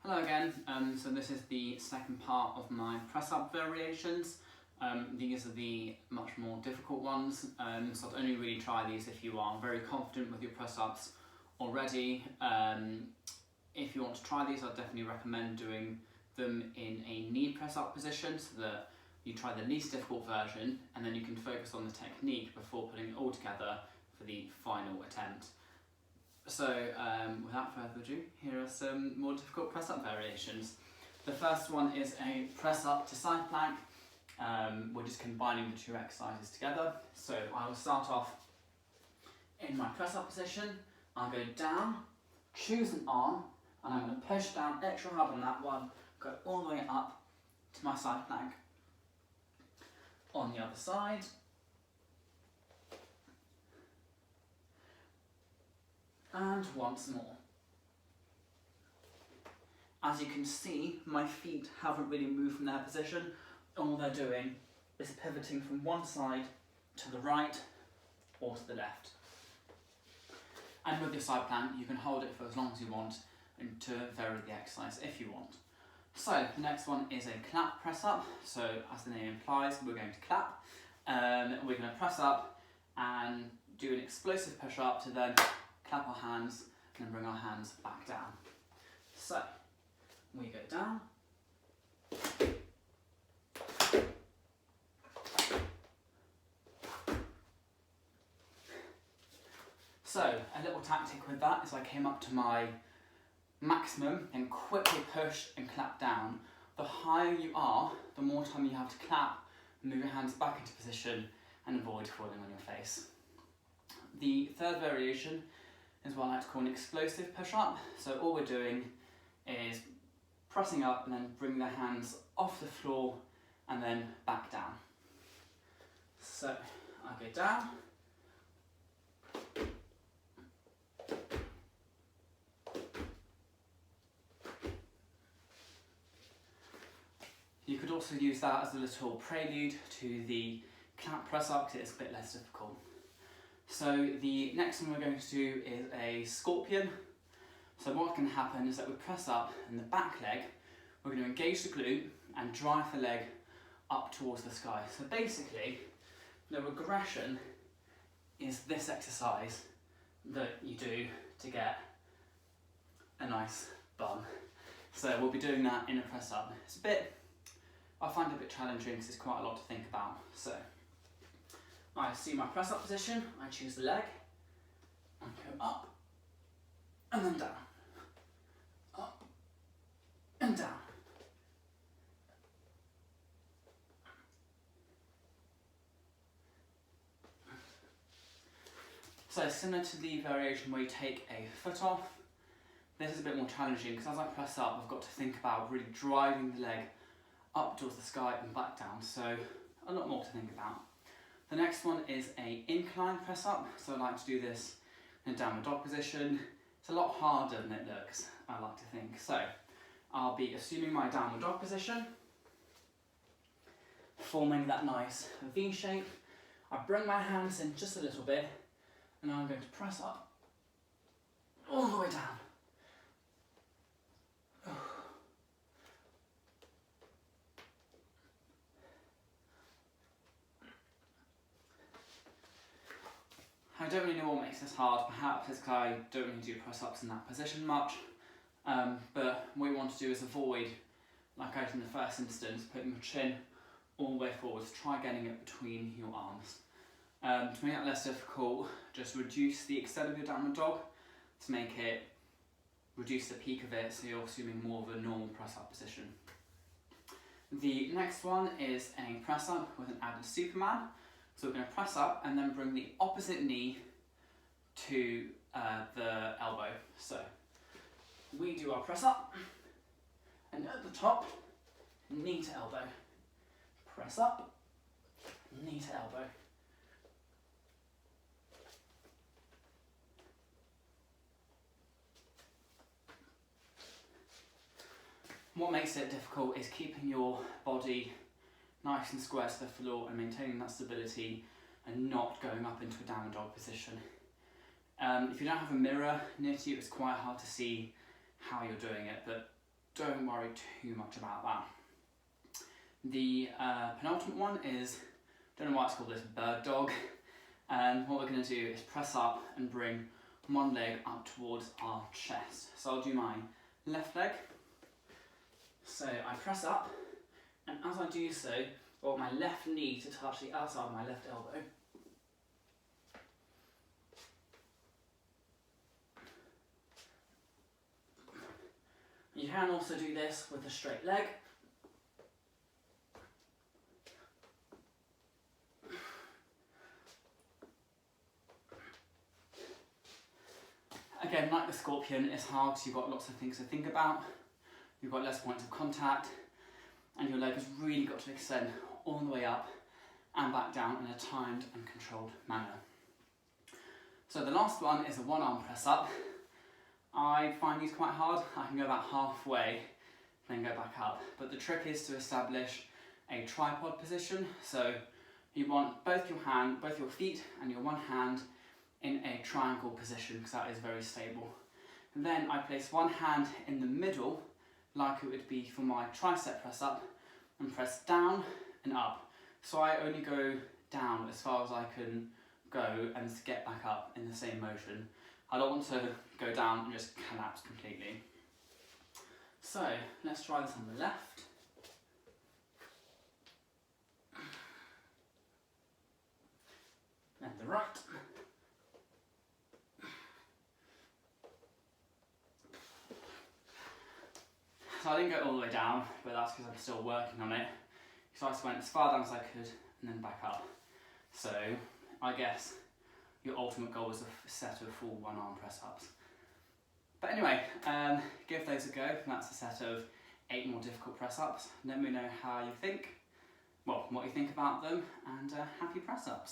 Hello again, so this is the second part of my press-up variations. These are the much more difficult ones, so I'd only really try these if you are very confident with your press-ups already. If you want to try these, I'd definitely recommend doing them in a knee press-up position so that you try the least difficult version and then you can focus on the technique before putting it all together for the final attempt. So without further ado, here are some more difficult press-up variations. The first one is a press-up to side plank. We're just combining the two exercises together. So I will start off in my press-up position. I'll go down, choose an arm, and I'm going to push down extra hard on that one, go all the way up to my side plank. On the other side, and once more. As you can see, my feet haven't really moved from their position. All they're doing is pivoting from one side to the right or to the left. And with your side plank, you can hold it for as long as you want and to vary the exercise if you want. So the next one is a clap press up. So as the name implies, we're going to clap. We're going to press up and do an explosive push up to then clap our hands and then bring our hands back down. So we go down. So a little tactic with that is I came up to my maximum and quickly push and clap down. The higher you are, the more time you have to clap and move your hands back into position and avoid falling on your face. The third variation is what I like to call an explosive push-up. So all we're doing is pressing up and then bringing the hands off the floor and then back down. So I go down, you could also use that as a little prelude to the clap press up because it's a bit less difficult. So the next one we're going to do is a scorpion. So what can happen is that we press up and the back leg, we're going to engage the glute and drive the leg up towards the sky. So basically, the regression is this exercise that you do to get a nice bum. So we'll be doing that in a press up. It's a bit, I find it a bit challenging because it's quite a lot to think about. So I see my press up position, I choose the leg, and go up, and then down, up, and down. So similar to the variation where you take a foot off, this is a bit more challenging because as I press up, I've got to think about really driving the leg up towards the sky and back down, so a lot more to think about. The next one is a incline press up, so I like to do this in a downward dog position. It's a lot harder than it looks, I like to think. So I'll be assuming my downward dog position, forming that nice V shape. I bring my hands in just a little bit and I'm going to press up all the way down. I don't really know what makes this hard. Perhaps it's because I don't really do press-ups in that position much, but what you want to do is avoid, like I did in the first instance, putting your chin all the way forwards. Try getting it between your arms. To make that less difficult, just reduce the extent of your downward dog to make it, reduce the peak of it so you're assuming more of a normal press-up position. The next one is a press-up with an added Superman. So we're going to press up and then bring the opposite knee to the elbow. So we do our press up and at the top, knee to elbow. Press up, knee to elbow. What makes it difficult is keeping your body nice and square to the floor and maintaining that stability and not going up into a downward dog position. If you don't have a mirror near to you, it's quite hard to see how you're doing it, but don't worry too much about that. The penultimate one is, don't know why it's called this, bird dog. And what we're going to do is press up and bring one leg up towards our chest. So I'll do my left leg. So I press up, and as I do so, I want my left knee to touch the outside of my left elbow. You can also do this with a straight leg. Again, like the scorpion, it's hard because you've got lots of things to think about. You've got less points of contact, and your leg has really got to extend all the way up and back down in a timed and controlled manner. So the last one is a one-arm press up. I find these quite hard. I can go about halfway, then go back up. But the trick is to establish a tripod position. So you want both your feet and your one hand in a triangle position, because that is very stable. And then I place one hand in the middle, like it would be for my tricep press up, and press down and up. So I only go down as far as I can go and get back up in the same motion. I don't want to go down and just collapse completely. So let's try this on the left. And the right. So I didn't go all the way down, but that's because I'm still working on it. So I just went as far down as I could and then back up. So I guess your ultimate goal is a set of full one-arm press-ups. But anyway, give those a go. That's a set of 8 more difficult press-ups. Let me know how you think, well, what you think about them, and happy press-ups.